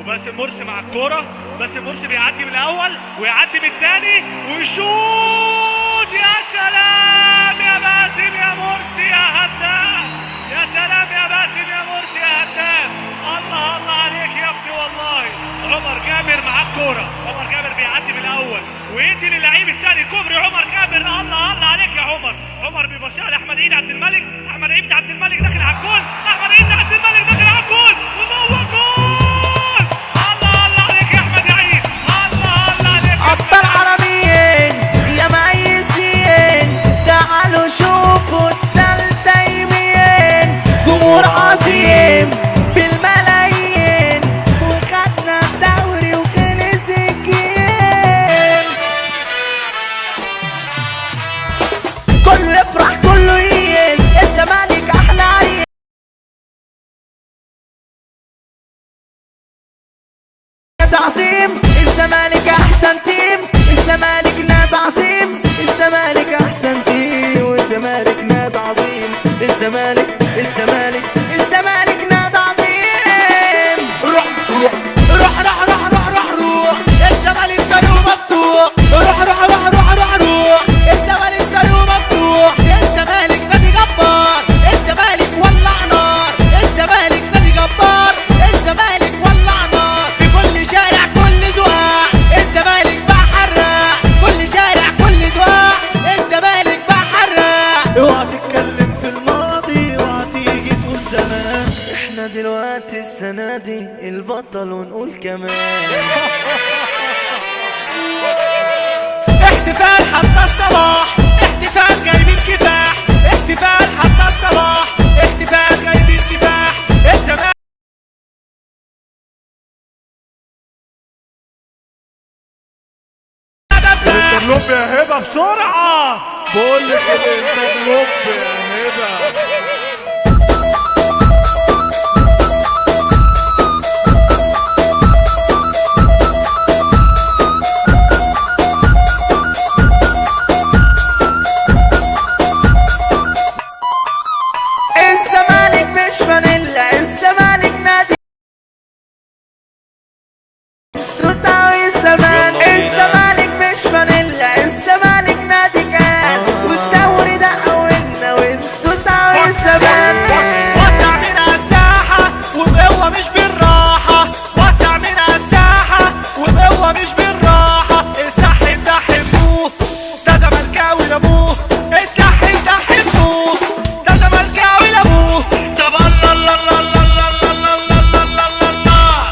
وباسم مرسي مع الكوره. باسم مرسي بيعدي من الاول ويعدي من الثاني ويشوط. يا سلام يا باسم يا مرسي يا هداف. يا سلام يا باسم يا مرسي يا هداف. الله الله عليك يا ابني والله. عمر جابر مع الكوره. عمر جابر بيعدي من الاول ويدي للعيب الثاني كوبري. عمر جابر الله الله عليك يا عمر. عمر بيبصيها لاحمد عيد عبد الملك. احمد عيد عبد الملك داخل على الجول. احمد عيد عبد الملك داخل على الجول وجوه جول. الله الله عليك يا احمد عيد. الله الله عليك. ابطال عربيين يا ميسين، تعالوا شوفوا التالتة يمين. جمهور عظيم بالملايين وخدنا الدوري وخلص الجيم. كله يفرح كله ييس، الزمالك احلى عريس. عظيم الزمالك احسن تيم. الزمالك نادي عظيم. الزمالك احسن تيم والزمالك نادي عظيم. الزمالك نادي عظيم. روح روح روح روح روح روح روح روح. الزمالك طريقه مفتوح. روح روح روح روح روح روح. الزمالك طريقه مفتوح. الزمالك نادي جبار. الزمالك ولع نار. الزمالك نادي جبار. الزمالك ولع نار في كل شارع كل زقاق. الزمالك بقى حراق كل شارع كل زقاق. الزمالك بقى حراق. اوعى تتكلم في الماضي، اوعى تيجي تقول زمان. احنا دلوقتي السنة دي البطل ونقول كمان. احتفال حتى الصباح. احتفال جايبين كفاح. احتفال حتى الصباح. احتفال جايبين كفاح. الزمالك انترلوب يا هبه بسرعه. بقول لك الانترلوب يا هبه. الزمالك مش فانيلا. الزمالك نادي سلطعوي الزمان. الزمالك مش فانيلا. الزمالك نادي كان والدوري ده قولنا ونسلطعوي الزمان. وسع منها الساحة وبقوة مش بالراحة. وسع منها الساحة وبقوة مش بالراحة. الساحل ده حبوه ده زملكاوي لابوه. الساحل ده حبوه ده زملكاوي لابوه. طب الله الله الله الله الله الله الله الله الله الله.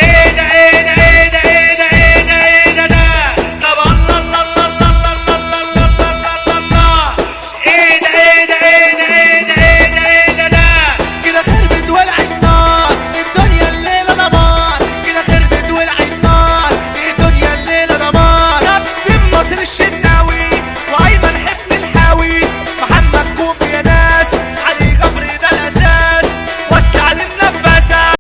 ايه ده ايه ده ايه ده ايه ده ايه ده ايه ده ده. طب الله الله الله الله الله الله الله الله الله. ايه ده ايه ده ايه ده ايه ده ايه ده ايه ده ده. كده خربت ولعت نار الدنيا الليلة دمار. كده خربت ولعت نار الدنيا الليلة دمار. كابتن مصر الشناوي وايمن حفني الحاوي. محمد كوفي يا ناس علي جبري ده الاساس. وسع للنفاسه.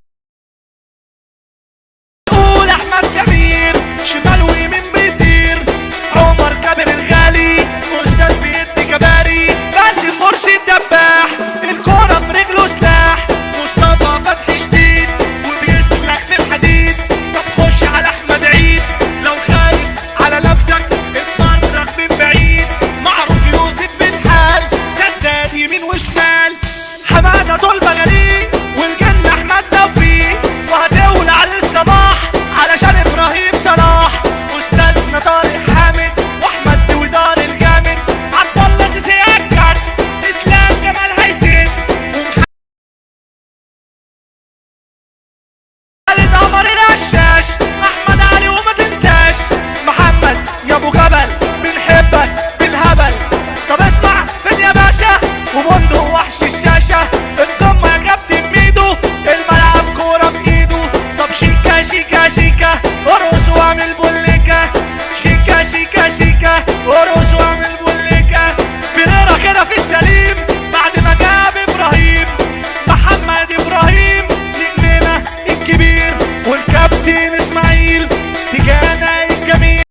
قول احمد سمير شمال ويمين بيطير. عمر جابر الغالي استاذ بيدي كباري. باسم مرسي الدباح الكوره في رجله سلاح. مصطفى فتحي شديد وبيسلك في الحديد. طب خش على احمد عيد لو خايف على نفسك اتفرج من بعيد. معروف يوسف بن حال سداد يمين وشمال. حماده دول بغالين والجنة احمد توفيق. وهتولع للصباح علشان ابراهيم صلاح. استاذنا طارق حامد واحمد ودار الجامد. عبد الله سيسي اكد اسلام جمال هيسن خالد قمر القشاش. احمد علي وما تنساش محمد يا ابو جبل بنحبك بالهبل. طب اسمع فين يا باشا وبندق وحش الشاشه. القمه يا كابتن ميدو الملعب كوره بايده. طب شيكا شيكا شيكا ارقص واعمل بوليكا. شيكا شيكا شيكا ارقص واعمل بوليكا. بنقرا كده في السليم بعد ما جاب ابراهيم. محمد ابراهيم نجمنا الكبير والكابتن اسماعيل تجانا الجميل.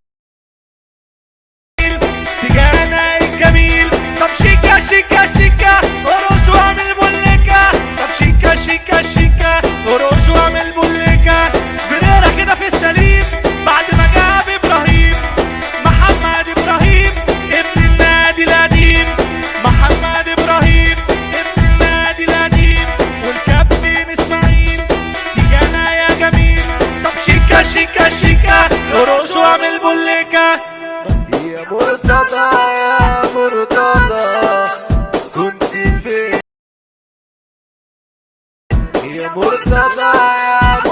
تجانا الجميل. طب شيكا شيكا شيكا ارقص واعمل بوليكا. طب شيكا شيكا شيكا ارقص واعمل بوليكا. عصام البوليكا. يا مرتضى يا مرتضى كنت فين؟ يا مرتضى يا